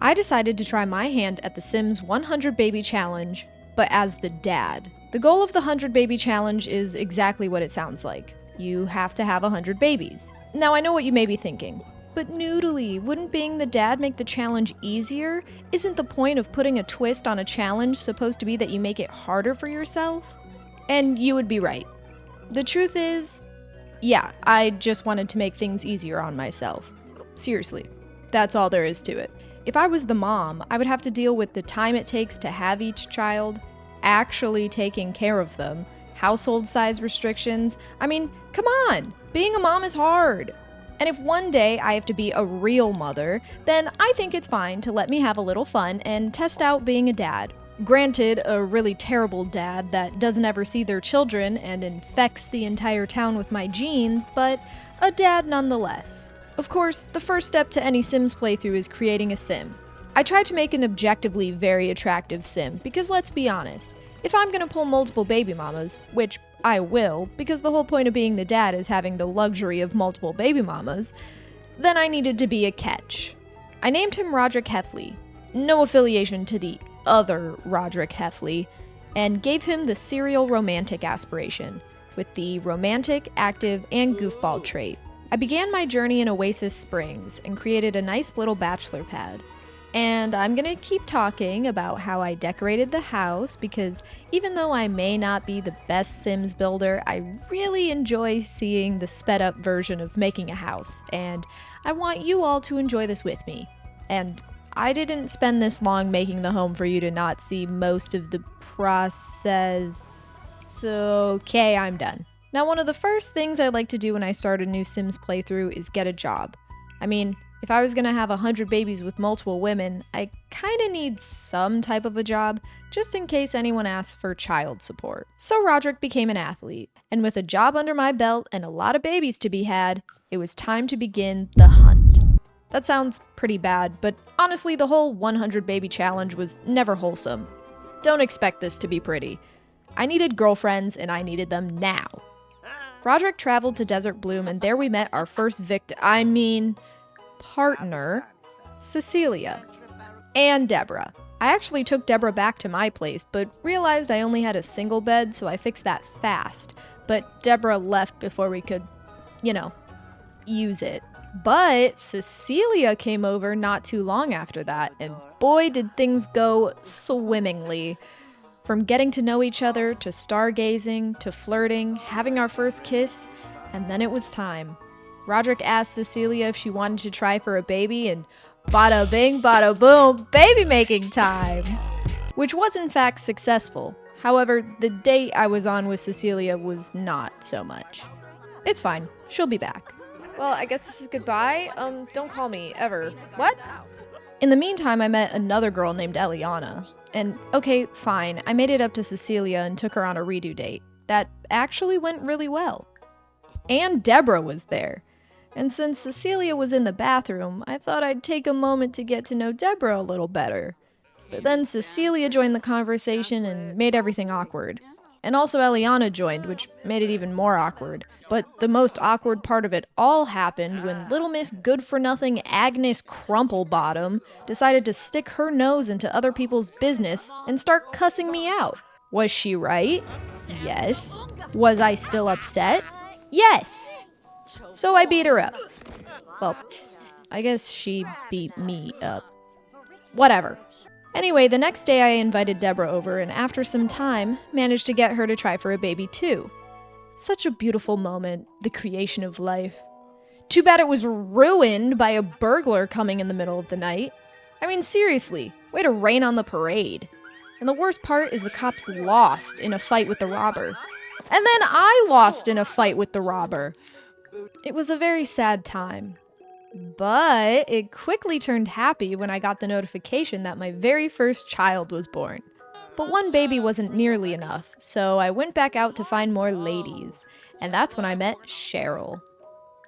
I decided to try my hand at the Sims 100 Baby Challenge, but as the dad. The goal of the 100 Baby Challenge is exactly what it sounds like. You have to have 100 babies. Now I know what you may be thinking. But Noodly, wouldn't being the dad make the challenge easier? Isn't the point of putting a twist on a challenge supposed to be that you make it harder for yourself? And you would be right. The truth is, yeah, I just wanted to make things easier on myself. Seriously, that's all there is to it. If I was the mom, I would have to deal with the time it takes to have each child, actually taking care of them, household size restrictions. I mean, come on, being a mom is hard. And if one day I have to be a real mother, then I think it's fine to let me have a little fun and test out being a dad. Granted, a really terrible dad that doesn't ever see their children and infects the entire town with my genes, but a dad nonetheless. Of course, the first step to any Sims playthrough is creating a sim. I tried to make an objectively very attractive sim, because let's be honest, if I'm gonna pull multiple baby mamas, which I will, because the whole point of being the dad is having the luxury of multiple baby mamas, then I needed to be a catch. I named him Rodrik Heffley, no affiliation to the other Rodrik Heffley, and gave him the serial romantic aspiration, with the romantic, active, and goofball trait. I began my journey in Oasis Springs and created a nice little bachelor pad. And I'm gonna keep talking about how I decorated the house because even though I may not be the best Sims builder, I really enjoy seeing the sped up version of making a house, and I want you all to enjoy this with me. And I didn't spend this long making the home for you to not see most of the process. Okay, I'm done. Now, one of the first things I like to do when I start a new Sims playthrough is get a job. I mean, if I was gonna have 100 babies with multiple women, I kinda need some type of a job, just in case anyone asks for child support. So Rodrik became an athlete, and with a job under my belt and a lot of babies to be had, it was time to begin the hunt. That sounds pretty bad, but honestly the whole 100 baby challenge was never wholesome. Don't expect this to be pretty. I needed girlfriends, and I needed them now. Rodrik traveled to Desert Bloom, and there we met our first partner, Cecilia, and Deborah. I actually took Deborah back to my place, but realized I only had a single bed, so I fixed that fast. But Deborah left before we could, use it. But Cecilia came over not too long after that, and boy did things go swimmingly. From getting to know each other, to stargazing, to flirting, having our first kiss, and then it was time. Rodrik asked Cecilia if she wanted to try for a baby, and bada bing, bada boom, baby making time! Which was in fact successful. However, the date I was on with Cecilia was not so much. It's fine, she'll be back. Well, I guess this is goodbye. Don't call me, ever. What? In the meantime, I met another girl named Eliana. And okay, fine, I made it up to Cecilia and took her on a redo date. That actually went really well. And Deborah was there. And since Cecilia was in the bathroom, I thought I'd take a moment to get to know Deborah a little better. But then Cecilia joined the conversation and made everything awkward. And also Eliana joined, which made it even more awkward. But the most awkward part of it all happened when Little Miss Good-for-Nothing Agnes Crumplebottom decided to stick her nose into other people's business and start cussing me out. Was she right? Yes. Was I still upset? Yes. So I beat her up. Well, I guess she beat me up. Whatever. Anyway, the next day I invited Deborah over, and after some time, managed to get her to try for a baby too. Such a beautiful moment, the creation of life. Too bad it was ruined by a burglar coming in the middle of the night. I mean, seriously, way to rain on the parade. And the worst part is the cops lost in a fight with the robber. And then I lost in a fight with the robber. It was a very sad time. But it quickly turned happy when I got the notification that my very first child was born. But one baby wasn't nearly enough, so I went back out to find more ladies, and that's when I met Cheryl.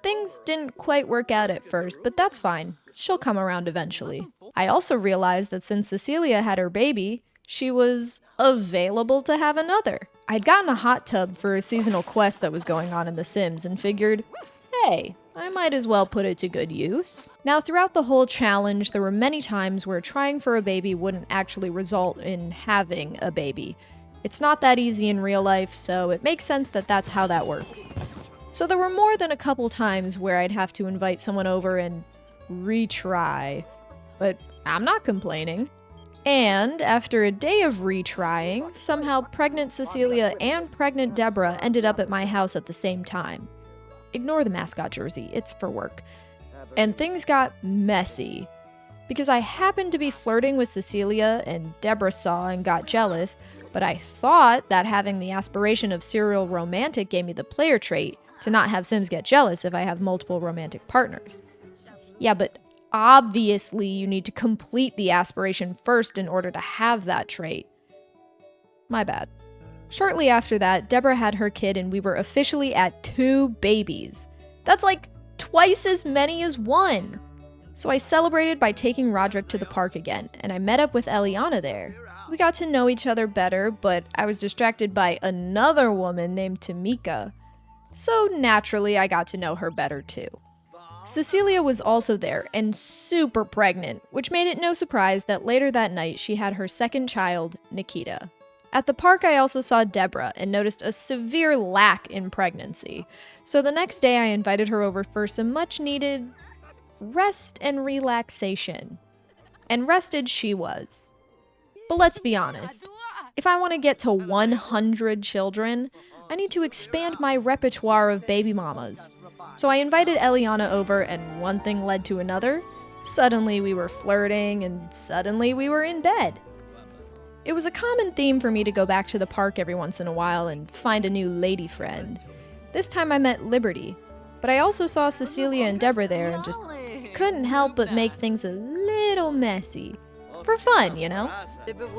Things didn't quite work out at first, but that's fine. She'll come around eventually. I also realized that since Cecilia had her baby, she was available to have another. I'd gotten a hot tub for a seasonal quest that was going on in The Sims and figured, hey, I might as well put it to good use. Now, throughout the whole challenge, there were many times where trying for a baby wouldn't actually result in having a baby. It's not that easy in real life, so it makes sense that that's how that works. So there were more than a couple times where I'd have to invite someone over and retry. But I'm not complaining. And after a day of retrying, somehow pregnant Cecilia and pregnant Deborah ended up at my house at the same time. Ignore the mascot jersey, it's for work. And things got messy. Because I happened to be flirting with Cecilia and Deborah saw and got jealous, but I thought that having the aspiration of serial romantic gave me the player trait to not have Sims get jealous if I have multiple romantic partners. Yeah, but obviously you need to complete the aspiration first in order to have that trait. My bad. Shortly after that, Deborah had her kid and we were officially at 2 babies. That's like twice as many as 1. So I celebrated by taking Rodrik to the park again, and I met up with Eliana there. We got to know each other better, but I was distracted by another woman named Tamika. So naturally, I got to know her better too. Cecilia was also there and super pregnant, which made it no surprise that later that night she had her second child, Nikita. At the park, I also saw Deborah and noticed a severe lack in pregnancy. So the next day, I invited her over for some much needed rest and relaxation. And rested she was. But let's be honest, if I want to get to 100 children, I need to expand my repertoire of baby mamas. So I invited Eliana over and one thing led to another. Suddenly we were flirting and suddenly we were in bed. It was a common theme for me to go back to the park every once in a while and find a new lady friend. This time I met Liberty, but I also saw Cecilia and Deborah there and just couldn't help but make things a little messy. For fun, you know?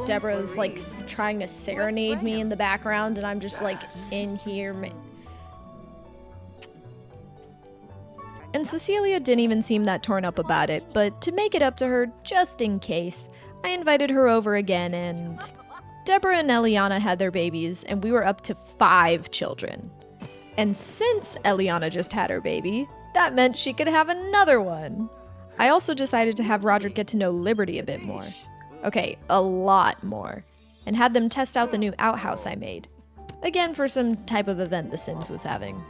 Deborah's like trying to serenade me in the background and I'm just like in here. And Cecilia didn't even seem that torn up about it, but to make it up to her just in case, I invited her over again and Deborah and Eliana had their babies and we were up to 5 children. And since Eliana just had her baby, that meant she could have another one. I also decided to have Rodrik get to know Liberty a bit more. Okay, a lot more. And had them test out the new outhouse I made. Again, for some type of event The Sims was having.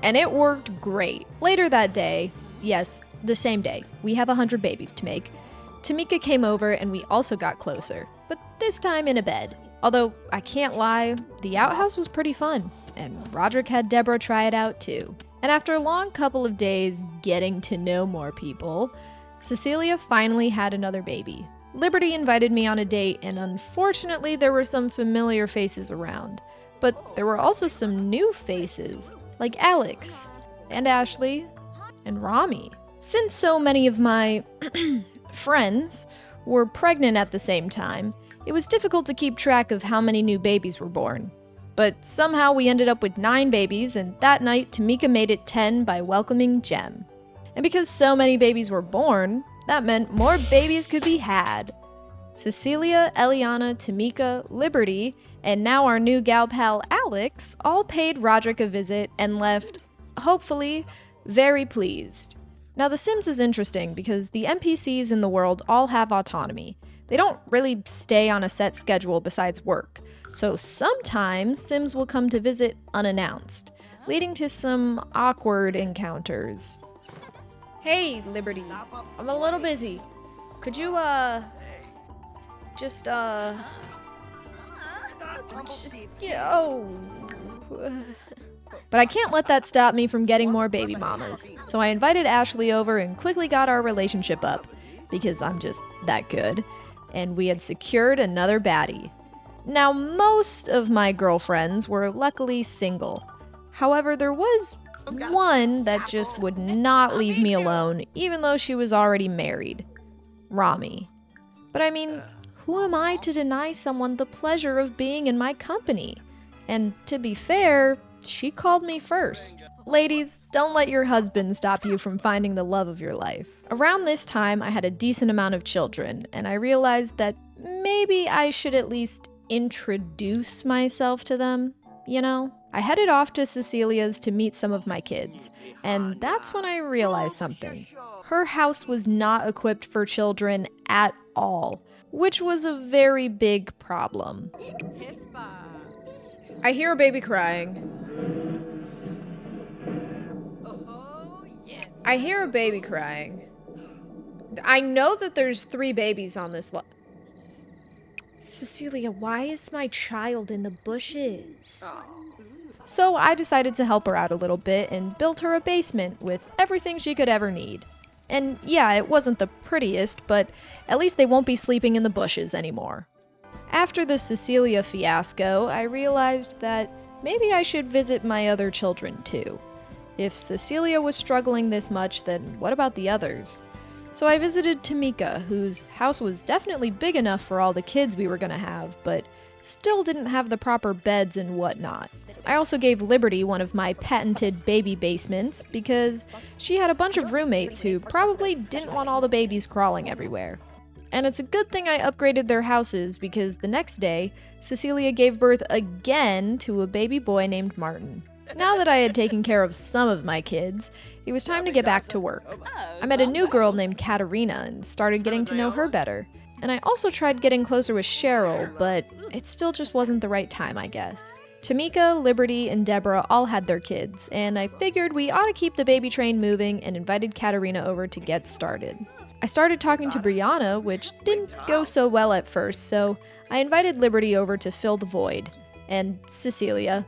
And it worked great. Later that day, yes, the same day, we have 100 babies to make. Tamika came over and we also got closer, but this time in a bed. Although, I can't lie, the outhouse was pretty fun. And Rodrik had Deborah try it out too. And after a long couple of days getting to know more people, Cecilia finally had another baby. Liberty invited me on a date, and unfortunately there were some familiar faces around. But there were also some new faces, like Alex, and Ashley, and Rami. Since so many of my friends were pregnant at the same time, it was difficult to keep track of how many new babies were born. But somehow we ended up with 9 babies, and that night Tamika made it 10 by welcoming Jem. And because so many babies were born, that meant more babies could be had. Cecilia, Eliana, Tamika, Liberty, and now our new gal pal Alex all paid Rodrik a visit and left, hopefully, very pleased. Now The Sims is interesting because the NPCs in the world all have autonomy. They don't really stay on a set schedule besides work. So sometimes Sims will come to visit unannounced, leading to some awkward encounters. Hey, Liberty, I'm a little busy. Could you, just, But I can't let that stop me from getting more baby mamas. So I invited Ashley over and quickly got our relationship up, because I'm just that good. And we had secured another baddie. Now, most of my girlfriends were luckily single. However, there was one that just would not leave me alone, even though she was already married. Rami. But I mean, who am I to deny someone the pleasure of being in my company? And to be fair, she called me first. Ladies, don't let your husband stop you from finding the love of your life. Around this time, I had a decent amount of children, and I realized that maybe I should at least introduce myself to them, you know? I headed off to Cecilia's to meet some of my kids, and that's when I realized something. Her house was not equipped for children at all, which was a very big problem. I hear a baby crying. I hear a baby crying. I know that there's 3 babies on this Cecilia, why is my child in the bushes? So I decided to help her out a little bit and built her a basement with everything she could ever need. And yeah, it wasn't the prettiest, but at least they won't be sleeping in the bushes anymore. After the Cecilia fiasco, I realized that maybe I should visit my other children too. If Cecilia was struggling this much, then what about the others? So I visited Tamika, whose house was definitely big enough for all the kids we were gonna have, but still didn't have the proper beds and whatnot. I also gave Liberty one of my patented baby basements because she had a bunch of roommates who probably didn't want all the babies crawling everywhere. And it's a good thing I upgraded their houses because the next day, Cecilia gave birth again to a baby boy named Martin. Now that I had taken care of some of my kids, it was time to get back to work. I met a new girl named Katerina and started getting to know her better. And I also tried getting closer with Cheryl, but it still just wasn't the right time, I guess. Tamika, Liberty, and Deborah all had their kids, and I figured we ought to keep the baby train moving and invited Katerina over to get started. I started talking to Brianna, which didn't go so well at first, so I invited Liberty over to fill the void, and Cecilia,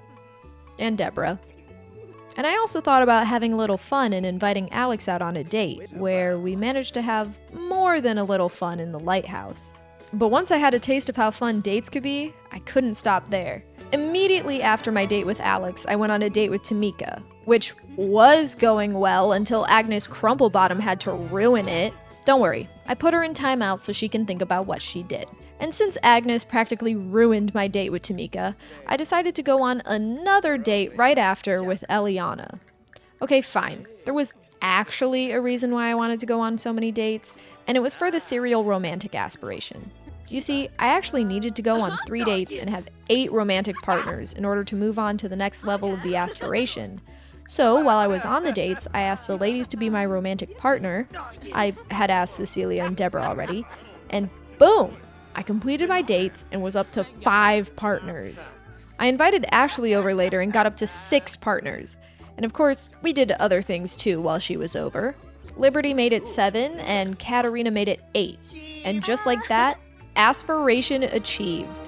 and Deborah. And I also thought about having a little fun and inviting Alex out on a date, where we managed to have more than a little fun in the lighthouse. But once I had a taste of how fun dates could be, I couldn't stop there. Immediately after my date with Alex, I went on a date with Tamika, which was going well until Agnes Crumplebottom had to ruin it. Don't worry, I put her in timeout so she can think about what she did. And since Agnes practically ruined my date with Tamika, I decided to go on another date right after with Eliana. Okay, fine. There was actually a reason why I wanted to go on so many dates, and it was for the serial romantic aspiration. You see, I actually needed to go on 3 dates and have 8 romantic partners in order to move on to the next level of the aspiration. So, while I was on the dates, I asked the ladies to be my romantic partner. I had asked Cecilia and Deborah already, and boom! I completed my dates and was up to 5 partners. I invited Ashley over later and got up to 6 partners. And of course, we did other things too while she was over. Liberty made it 7 and Katerina made it 8. And just like that, aspiration achieved.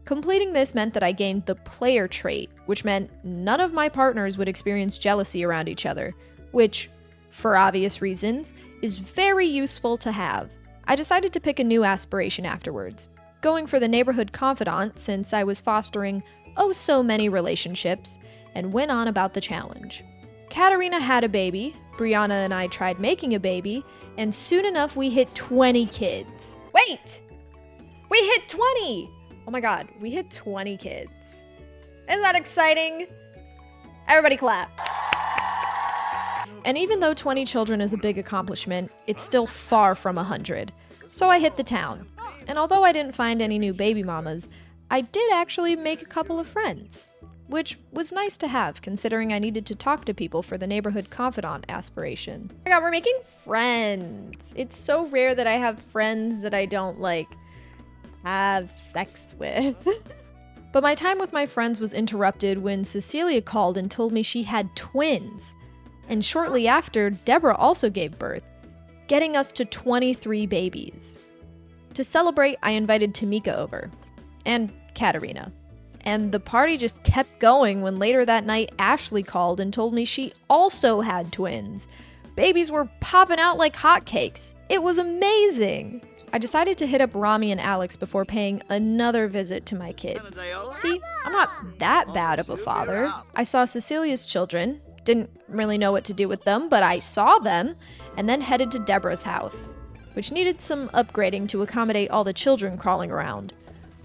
Completing this meant that I gained the player trait, which meant none of my partners would experience jealousy around each other, which, for obvious reasons, is very useful to have. I decided to pick a new aspiration afterwards, going for the neighborhood confidant since I was fostering oh so many relationships, and went on about the challenge. Katerina had a baby, Brianna and I tried making a baby, and soon enough we hit 20 kids. Wait! We hit 20! Oh my god, we hit 20 kids. Isn't that exciting? Everybody clap. And even though 20 children is a big accomplishment, it's still far from 100. So I hit the town. And although I didn't find any new baby mamas, I did actually make a couple of friends. Which was nice to have, considering I needed to talk to people for the neighborhood confidant aspiration. Oh my god, we're making friends! It's so rare that I have friends that I don't, have sex with. But my time with my friends was interrupted when Cecilia called and told me she had twins. And shortly after, Deborah also gave birth, getting us to 23 babies. To celebrate, I invited Tamika over, and Katerina. And the party just kept going when later that night Ashley called and told me she also had twins. Babies were popping out like hotcakes. It was amazing. I decided to hit up Rami and Alex before paying another visit to my kids. See, I'm not that bad of a father. I saw Cecilia's children, didn't really know what to do with them, but I saw them, and then headed to Deborah's house, which needed some upgrading to accommodate all the children crawling around.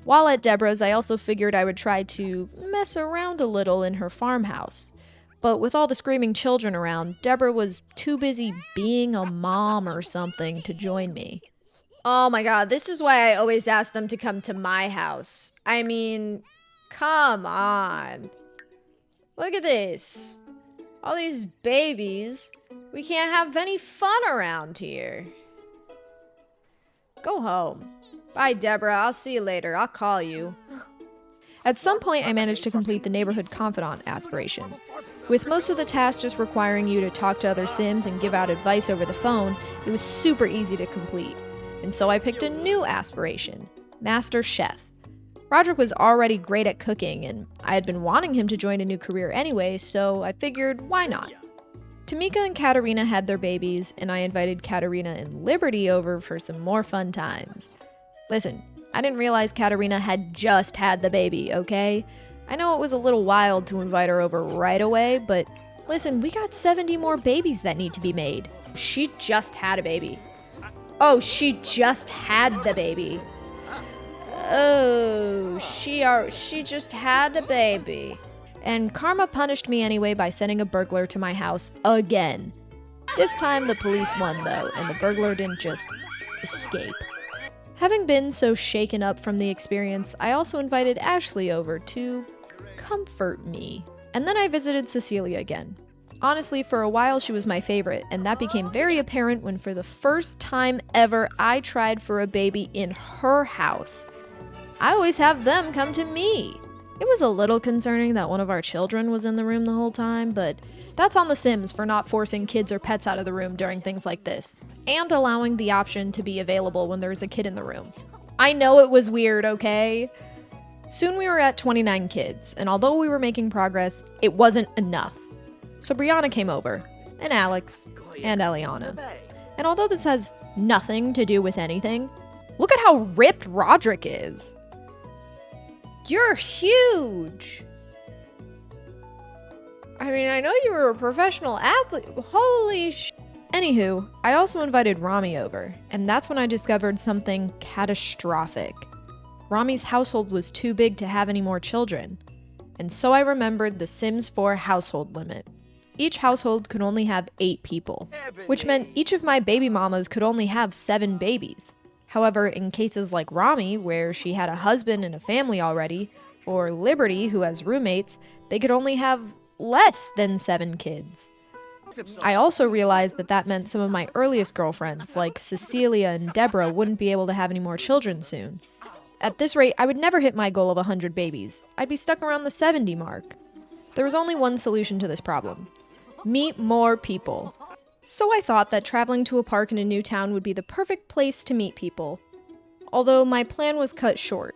While at Deborah's, I also figured I would try to mess around a little in her farmhouse. But with all the screaming children around, Deborah was too busy being a mom or something to join me. Oh my god, this is why I always ask them to come to my house. I mean, come on. Look at this. All these babies. We can't have any fun around here. Go home. Bye, Deborah. I'll see you later. I'll call you. At some point, I managed to complete the neighborhood confidant aspiration. With most of the tasks just requiring you to talk to other Sims and give out advice over the phone, it was super easy to complete. And so I picked a new aspiration, Master Chef. Rodrik was already great at cooking, and I had been wanting him to join a new career anyway, so I figured, why not? Tamika and Katerina had their babies, and I invited Katerina and Liberty over for some more fun times. Listen, I didn't realize Katerina had just had the baby, okay? I know it was a little wild to invite her over right away, but listen, we got 70 more babies that need to be made. She just had a baby. Oh, she just had the baby. Oh, she just had a baby. And karma punished me anyway by sending a burglar to my house again. This time the police won though, and the burglar didn't just escape. Having been so shaken up from the experience, I also invited Ashley over to comfort me. And then I visited Cecilia again. Honestly, for a while she was my favorite, and that became very apparent when for the first time ever I tried for a baby in her house. I always have them come to me. It was a little concerning that one of our children was in the room the whole time, but that's on the Sims for not forcing kids or pets out of the room during things like this, and allowing the option to be available when there's a kid in the room. I know it was weird, okay? Soon we were at 29 kids, and although we were making progress, it wasn't enough. So Brianna came over, and Alex, and Eliana. And although this has nothing to do with anything, look at how ripped Rodrik is. You're huge! I mean, I know you were a professional athlete. Holy sh... Anywho, I also invited Rami over, and that's when I discovered something catastrophic. Rami's household was too big to have any more children. And so I remembered the Sims 4 household limit. Each household could only have 8 people, which meant each of my baby mamas could only have 7 babies. However, in cases like Rami, where she had a husband and a family already, or Liberty, who has roommates, they could only have less than 7 kids. I also realized that that meant some of my earliest girlfriends, like Cecilia and Deborah, wouldn't be able to have any more children soon. At this rate, I would never hit my goal of 100 babies. I'd be stuck around the 70 mark. There was only one solution to this problem. Meet more people. So I thought that traveling to a park in a new town would be the perfect place to meet people. Although my plan was cut short.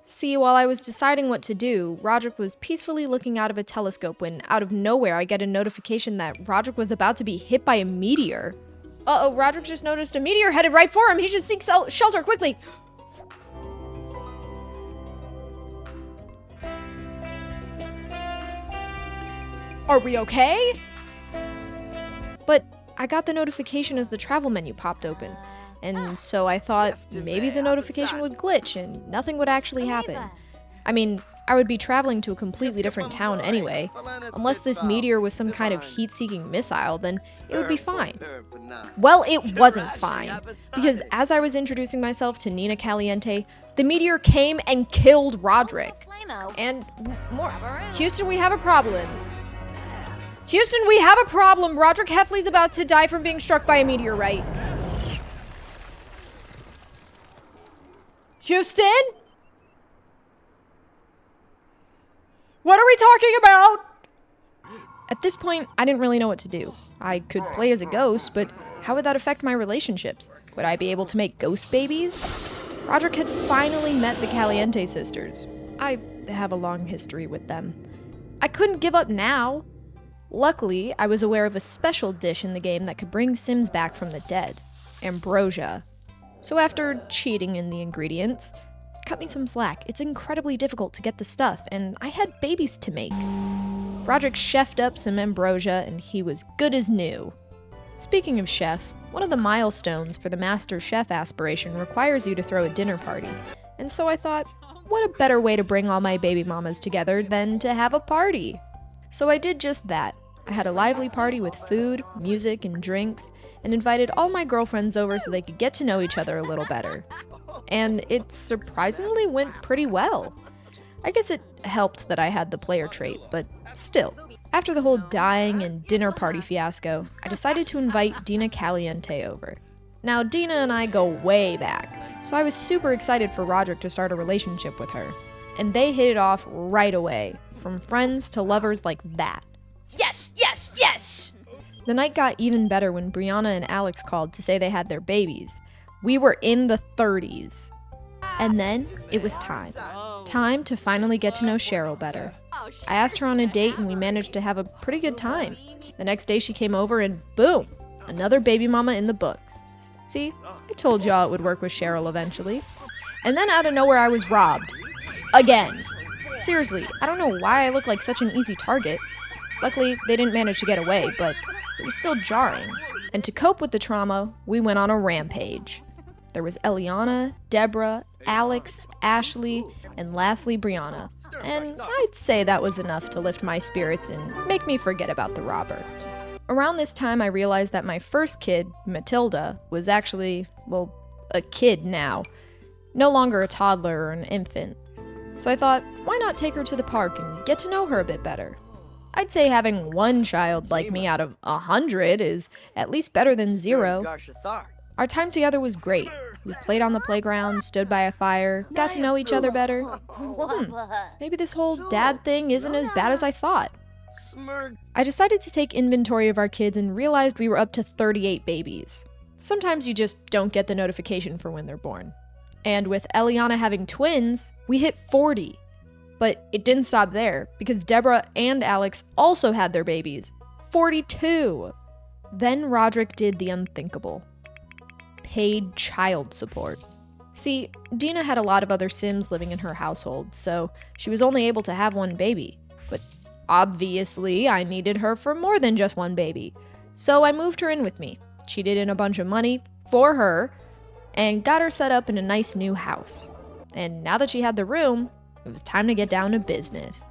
See, while I was deciding what to do, Rodrik was peacefully looking out of a telescope when, out of nowhere, I get a notification that Rodrik was about to be hit by a meteor. Uh-oh, Rodrik just noticed a meteor headed right for him! He should seek shelter quickly! Are we okay? But I got the notification as the travel menu popped open, and so I thought maybe the notification would glitch and nothing would actually happen. I mean, I would be traveling to a completely different town anyway. Unless this meteor was some kind of heat-seeking missile, then it would be fine. Well, it wasn't fine, because as I was introducing myself to Nina Caliente, the meteor came and killed Rodrik. And more. Houston, we have a problem. Houston, we have a problem! Rodrik Heffley's about to die from being struck by a meteorite. Houston? What are we talking about? At this point, I didn't really know what to do. I could play as a ghost, but how would that affect my relationships? Would I be able to make ghost babies? Rodrik had finally met the Caliente sisters. I have a long history with them. I couldn't give up now. Luckily, I was aware of a special dish in the game that could bring Sims back from the dead, ambrosia. So after cheating in the ingredients, cut me some slack. It's incredibly difficult to get the stuff, and I had babies to make. Rodrik chefed up some ambrosia, and he was good as new. Speaking of chef, one of the milestones for the Master Chef aspiration requires you to throw a dinner party. And so I thought, what a better way to bring all my baby mamas together than to have a party? So I did just that. I had a lively party with food, music, and drinks, and invited all my girlfriends over so they could get to know each other a little better. And it surprisingly went pretty well. I guess it helped that I had the player trait, but still. After the whole dying and dinner party fiasco, I decided to invite Dina Caliente over. Now, Dina and I go way back, so I was super excited for Rodrik to start a relationship with her. And they hit it off right away, from friends to lovers like that. Yes, yes, yes! The night got even better when Brianna and Alex called to say they had their babies. We were in the 30s. And then it was time. Time to finally get to know Cheryl better. I asked her on a date and we managed to have a pretty good time. The next day she came over and boom, another baby mama in the books. See, I told y'all it would work with Cheryl eventually. And then out of nowhere I was robbed. Again. Seriously, I don't know why I look like such an easy target. Luckily, they didn't manage to get away, but it was still jarring. And to cope with the trauma, we went on a rampage. There was Eliana, Deborah, Alex, Ashley, and lastly Brianna. And I'd say that was enough to lift my spirits and make me forget about the robber. Around this time, I realized that my first kid, Matilda, was actually, well, a kid now. No longer a toddler or an infant. So I thought, why not take her to the park and get to know her a bit better? I'd say having one child like me out of 100 is at least better than 0. Our time together was great. We played on the playground, stood by a fire, got to know each other better. Maybe this whole dad thing isn't as bad as I thought. I decided to take inventory of our kids and realized we were up to 38 babies. Sometimes you just don't get the notification for when they're born. And with Eliana having twins, we hit 40. But it didn't stop there, because Deborah and Alex also had their babies. 42! Then Rodrik did the unthinkable. Paid child support. See, Dina had a lot of other Sims living in her household, so she was only able to have one baby. But obviously, I needed her for more than just one baby. So I moved her in with me, cheated in a bunch of money for her, and got her set up in a nice new house. And now that she had the room, it was time to get down to business.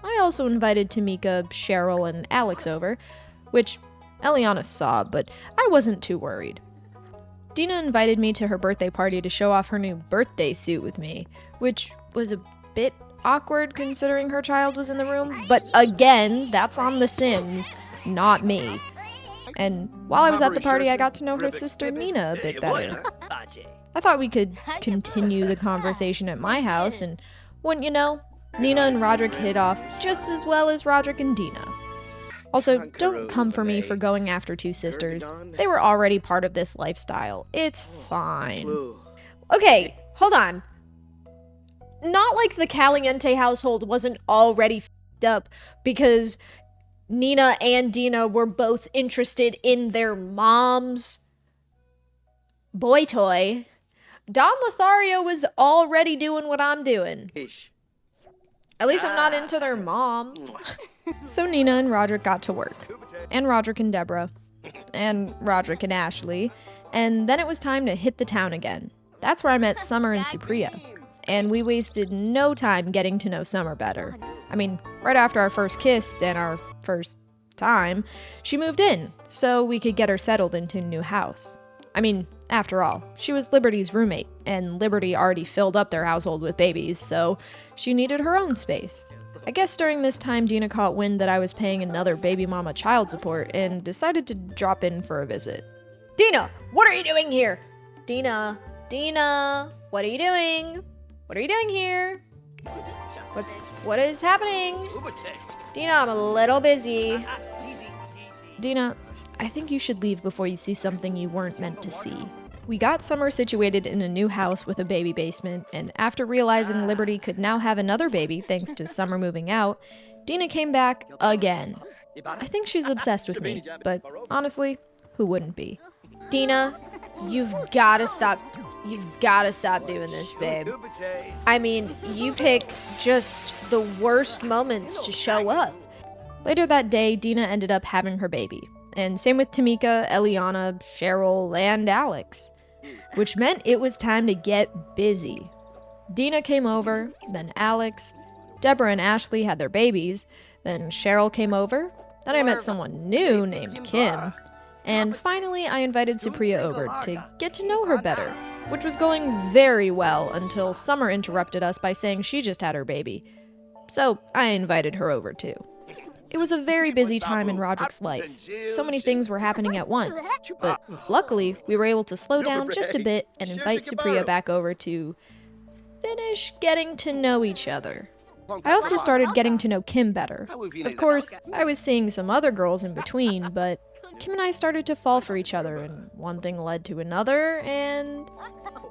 I also invited Tamika, Cheryl, and Alex over, which Eliana saw, but I wasn't too worried. Dina invited me to her birthday party to show off her new birthday suit with me, which was a bit awkward considering her child was in the room, but again, that's on The Sims, not me. And while I was at the party, I got to know her sister Nina a bit better. I thought we could continue the conversation at my house, and wouldn't you know, Nina and Rodrik hit off just as well as Rodrik and Dina. Also, don't come for me for going after two sisters. They were already part of this lifestyle. It's fine. Okay, hold on. Not like the Caliente household wasn't already f***ed up because Nina and Dina were both interested in their mom's boy toy. Don Lothario was already doing what I'm doing. At least I'm not into their mom. So Nina and Rodrik got to work. And Rodrik and Deborah. And Rodrik and Ashley. And then it was time to hit the town again. That's where I met Summer and Supriya. And we wasted no time getting to know Summer better. I mean, right after our first kiss and our first time, she moved in, so we could get her settled into a new house. I mean, after all, she was Liberty's roommate, and Liberty already filled up their household with babies, so she needed her own space. I guess during this time, Dina caught wind that I was paying another baby mama child support and decided to drop in for a visit. Dina, what are you doing here? Dina, what are you doing? What are you doing here? What is happening? Dina, I'm a little busy. Dina, I think you should leave before you see something you weren't meant to see. We got Summer situated in a new house with a baby basement, and after realizing Liberty could now have another baby thanks to Summer moving out, Dina came back again. I think she's obsessed with me, but honestly, who wouldn't be? Dina, you've gotta stop doing this, babe. I mean, you pick just the worst moments to show up. Later that day, Dina ended up having her baby. And same with Tamika, Eliana, Cheryl, and Alex. Which meant it was time to get busy. Dina came over, then Alex. Deborah and Ashley had their babies. Then Cheryl came over. Then I met someone new named Kim. And finally, I invited Supriya over to get to know her better. which was going very well until Summer interrupted us by saying she just had her baby. So I invited her over too. It was a very busy time in Rodrik's life. So many things were happening at once, but luckily we were able to slow down just a bit and invite Supriya back over to finish getting to know each other. I also started getting to know Kim better. Of course, I was seeing some other girls in between, but Kim and I started to fall for each other, and one thing led to another, and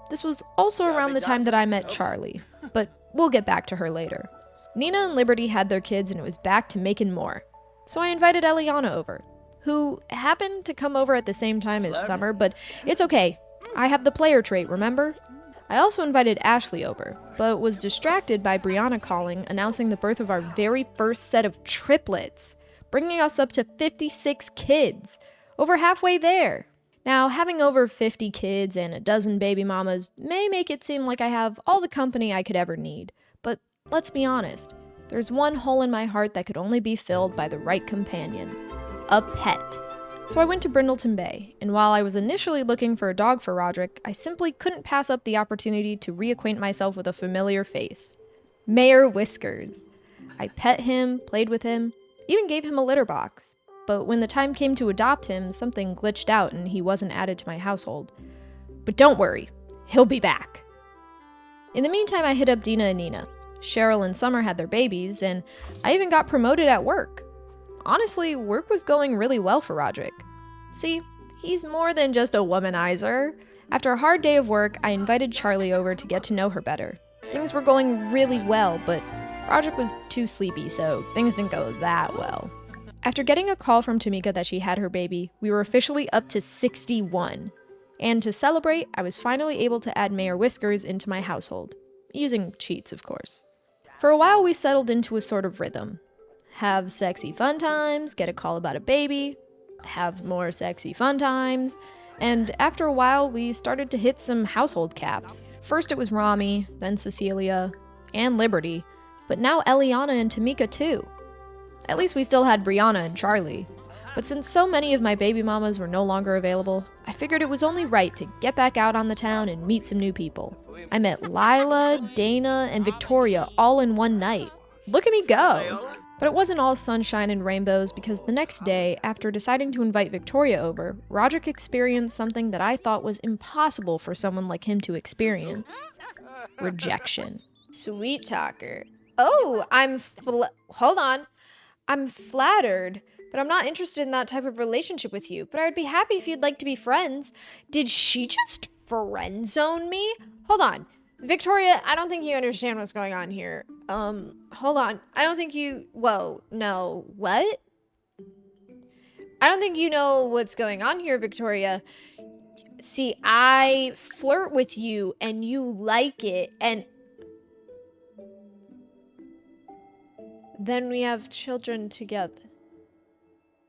this was also around the time that I met Charlie, but we'll get back to her later. Nina and Liberty had their kids, and it was back to making more. So I invited Eliana over, who happened to come over at the same time as Summer, but it's okay. I have the player trait, remember? I also invited Ashley over, but was distracted by Brianna calling, announcing the birth of our very first set of triplets, bringing us up to 56 kids, over halfway there. Now, having over 50 kids and a dozen baby mamas may make it seem like I have all the company I could ever need, but let's be honest, there's one hole in my heart that could only be filled by the right companion: a pet. So I went to Brindleton Bay, and while I was initially looking for a dog for Rodrik, I simply couldn't pass up the opportunity to reacquaint myself with a familiar face: Mayor Whiskers. I pet him, played with him, even gave him a litter box. But when the time came to adopt him, something glitched out and he wasn't added to my household. But don't worry, he'll be back. In the meantime, I hit up Dina and Nina. Cheryl and Summer had their babies, and I even got promoted at work. Honestly, work was going really well for Rodrik. See, he's more than just a womanizer. After a hard day of work, I invited Charlie over to get to know her better. Things were going really well, but Rodrik was too sleepy, so things didn't go that well. After getting a call from Tamika that she had her baby, we were officially up to 61. And to celebrate, I was finally able to add Mayor Whiskers into my household. Using cheats, of course. For a while, we settled into a sort of rhythm. Have sexy fun times, get a call about a baby, have more sexy fun times, and after a while, we started to hit some household caps. First it was Rami, then Cecilia, and Liberty, but now Eliana and Tamika too. At least we still had Brianna and Charlie. But since so many of my baby mamas were no longer available, I figured it was only right to get back out on the town and meet some new people. I met Lila, Dana, and Victoria all in one night. Look at me go! But it wasn't all sunshine and rainbows, because the next day, after deciding to invite Victoria over, Rodrik experienced something that I thought was impossible for someone like him to experience: rejection. Sweet talker. Oh, hold on. I'm flattered, but I'm not interested in that type of relationship with you. But I would be happy if you'd like to be friends. Did she just friend zone me? Hold on. Victoria, I don't think you understand what's going on here. Hold on. I don't think you... Whoa, no. What? I don't think you know what's going on here, Victoria. See, I flirt with you and you like it, and then we have children together.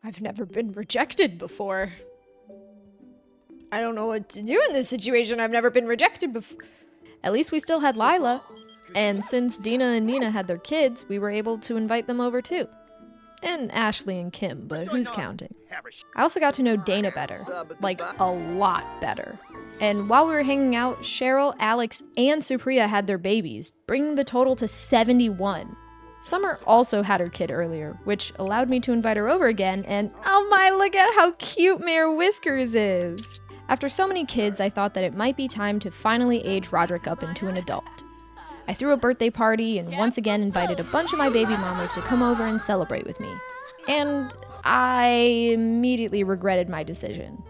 I've never been rejected before. I don't know what to do in this situation. I've never been rejected before. At least we still had Lila. And since Dina and Nina had their kids, we were able to invite them over too. And Ashley and Kim, but who's counting? I also got to know Dana better. Like, a lot better. And while we were hanging out, Cheryl, Alex, and Supriya had their babies, bringing the total to 71. Summer also had her kid earlier, which allowed me to invite her over again, and oh my, look at how cute Mayor Whiskers is! After so many kids, I thought that it might be time to finally age Rodrik up into an adult. I threw a birthday party and once again invited a bunch of my baby mamas to come over and celebrate with me. And I immediately regretted my decision.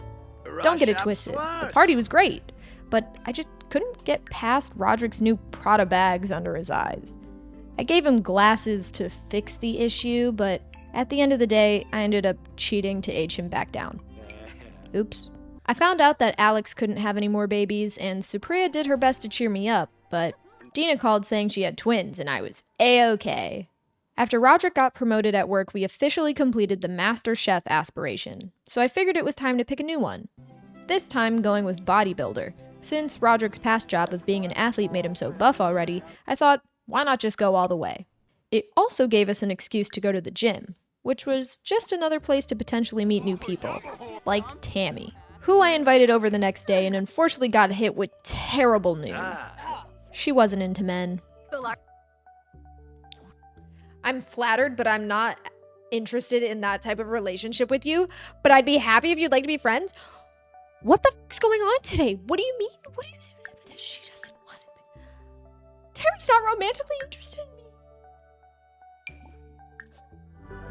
Don't get it twisted, the party was great, but I just couldn't get past Rodrik's new Prada bags under his eyes. I gave him glasses to fix the issue, but at the end of the day, I ended up cheating to age him back down. Oops. I found out that Alex couldn't have any more babies, and Supriya did her best to cheer me up, but Dina called saying she had twins, and I was A-okay. After Rodrik got promoted at work, we officially completed the Master Chef aspiration, so I figured it was time to pick a new one. This time going with bodybuilder. Since Rodrik's past job of being an athlete made him so buff already, I thought, why not just go all the way? It also gave us an excuse to go to the gym, which was just another place to potentially meet new people, like Tammy, who I invited over the next day and unfortunately got hit with terrible news. She wasn't into men. I'm flattered, but I'm not interested in that type of relationship with you. But I'd be happy if you'd like to be friends. What the fuck's going on today? What do you mean? What do you? She doesn't want it. Tara's not romantically interested in me.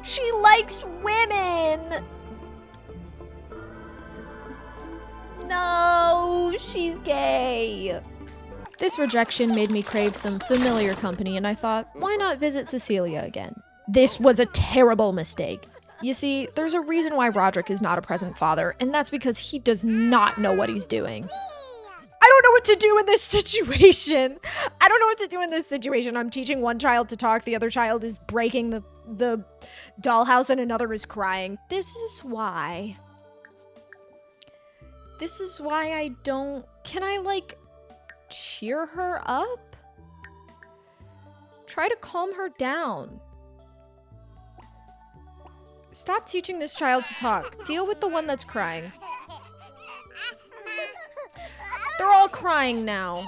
She likes women. No, she's gay. This rejection made me crave some familiar company, and I thought, why not visit Cecilia again? This was a terrible mistake. You see, there's a reason why Rodrik is not a present father, and that's because he does not know what he's doing. I don't know what to do in this situation. I'm teaching one child to talk, the other child is breaking the dollhouse, and another is crying. This is why I don't... Can I, like, cheer her up? Try to calm her down. Stop teaching this child to talk. Deal with the one that's crying. They're all crying now.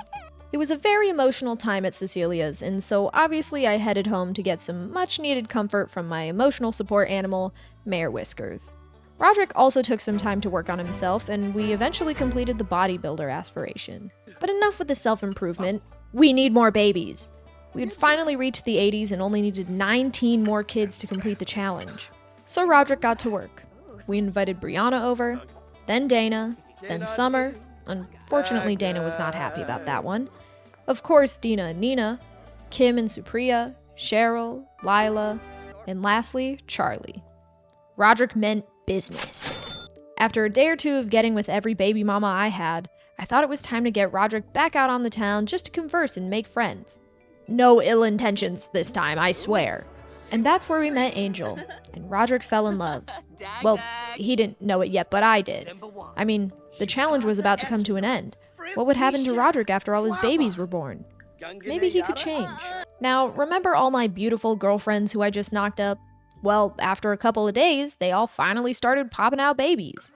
It was a very emotional time at Cecilia's, and so obviously I headed home to get some much-needed comfort from my emotional support animal, Mayor Whiskers. Rodrik also took some time to work on himself, and we eventually completed the bodybuilder aspiration. But enough with the self-improvement. We need more babies. We had finally reached the 80s and only needed 19 more kids to complete the challenge. So Rodrik got to work. We invited Brianna over, then Dana, then Summer. Unfortunately, Dana was not happy about that one. Of course, Dina and Nina, Kim and Supriya, Cheryl, Lila, and lastly, Charlie. Rodrik meant business. After a day or two of getting with every baby mama I had, I thought it was time to get Rodrik back out on the town just to converse and make friends. No ill intentions this time, I swear. And that's where we met Angel, and Rodrik fell in love. Well, he didn't know it yet, but I did. I mean, the challenge was about to come to an end. What would happen to Rodrik after all his babies were born? Maybe he could change. Now, remember all my beautiful girlfriends who I just knocked up? Well, after a couple of days, they all finally started popping out babies.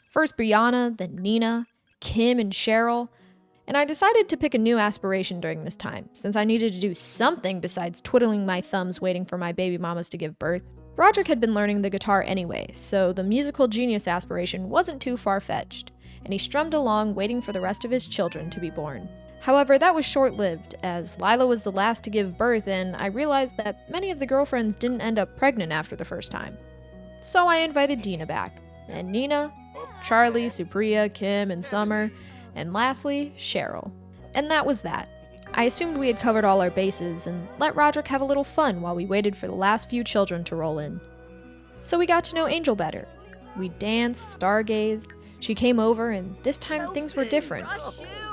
First Brianna, then Nina, Kim, and Cheryl. And I decided to pick a new aspiration during this time, since I needed to do something besides twiddling my thumbs waiting for my baby mamas to give birth. Rodrik had been learning the guitar anyway, so the musical genius aspiration wasn't too far-fetched, and he strummed along waiting for the rest of his children to be born. However, that was short-lived, as Lila was the last to give birth, and I realized that many of the girlfriends didn't end up pregnant after the first time. So I invited Dina back, and Nina, Charlie, Supriya, Kim, and Summer, and lastly, Cheryl. And that was that. I assumed we had covered all our bases and let Rodrik have a little fun while we waited for the last few children to roll in. So we got to know Angel better. We danced, stargazed, she came over, and this time things were different.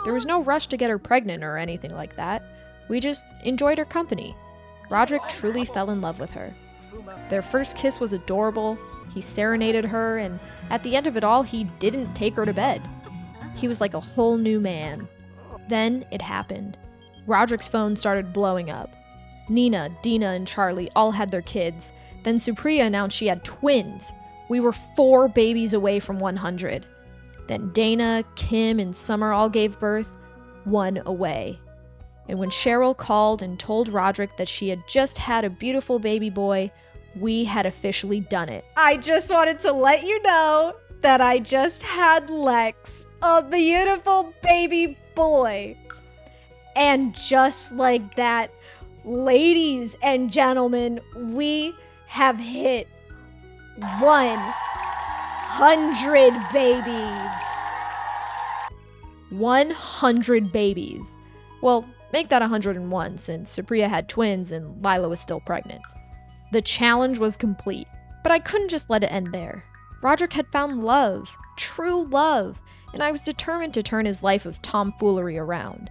There was no rush to get her pregnant or anything like that. We just enjoyed her company. Rodrik truly fell in love with her. Their first kiss was adorable, he serenaded her, and at the end of it all, he didn't take her to bed. He was like a whole new man. Then it happened. Rodrik's phone started blowing up. Nina, Dina, and Charlie all had their kids. Then Supriya announced she had twins. We were 4 babies away from 100. Then Dana, Kim, and Summer all gave birth, 1 away. And when Cheryl called and told Rodrik that she had just had a beautiful baby boy, we had officially done it. I just wanted to let you know that I just had Lex, a beautiful baby boy. And just like that, ladies and gentlemen, we have hit 100 babies. 100 babies. Well, make that 101 since Supriya had twins and Lila was still pregnant. The challenge was complete, but I couldn't just let it end there. Rodrik had found love, true love, and I was determined to turn his life of tomfoolery around.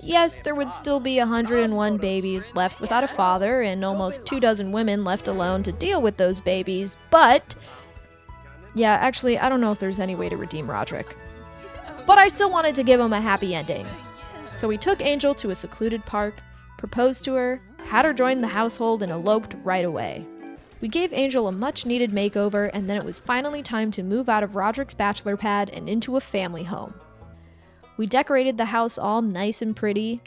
Yes, there would still be 101 babies left without a father and almost 24 women left alone to deal with those babies, but... yeah, actually, I don't know if there's any way to redeem Rodrik. But I still wanted to give him a happy ending. So we took Angel to a secluded park, proposed to her, had her join the household, and eloped right away. We gave Angel a much needed makeover, and then it was finally time to move out of Rodrik's bachelor pad and into a family home. We decorated the house all nice and pretty,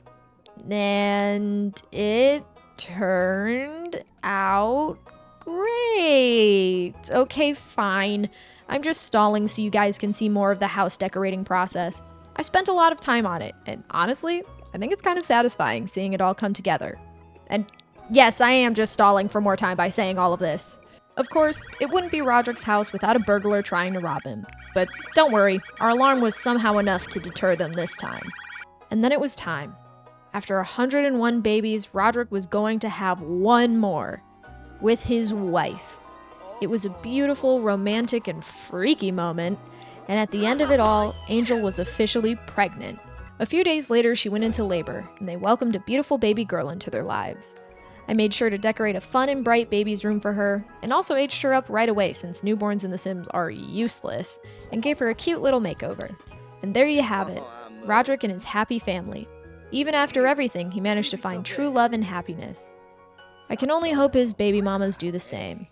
and it turned out great. Okay, fine. I'm just stalling so you guys can see more of the house decorating process. I spent a lot of time on it, and honestly, I think it's kind of satisfying seeing it all come together. And yes, I am just stalling for more time by saying all of this. Of course, it wouldn't be Rodrik's house without a burglar trying to rob him. But don't worry, our alarm was somehow enough to deter them this time. And then it was time. After 101 babies, Rodrik was going to have one more. With his wife. It was a beautiful, romantic, and freaky moment. And at the end of it all, Angel was officially pregnant. A few days later, she went into labor, and they welcomed a beautiful baby girl into their lives. I made sure to decorate a fun and bright baby's room for her, and also aged her up right away since newborns in The Sims are useless, and gave her a cute little makeover. And there you have it, Rodrik and his happy family. Even after everything, he managed to find true love and happiness. I can only hope his baby mamas do the same.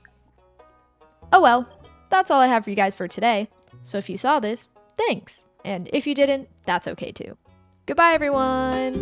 Oh well, that's all I have for you guys for today. So if you saw this, thanks. And if you didn't, that's okay too. Goodbye, everyone!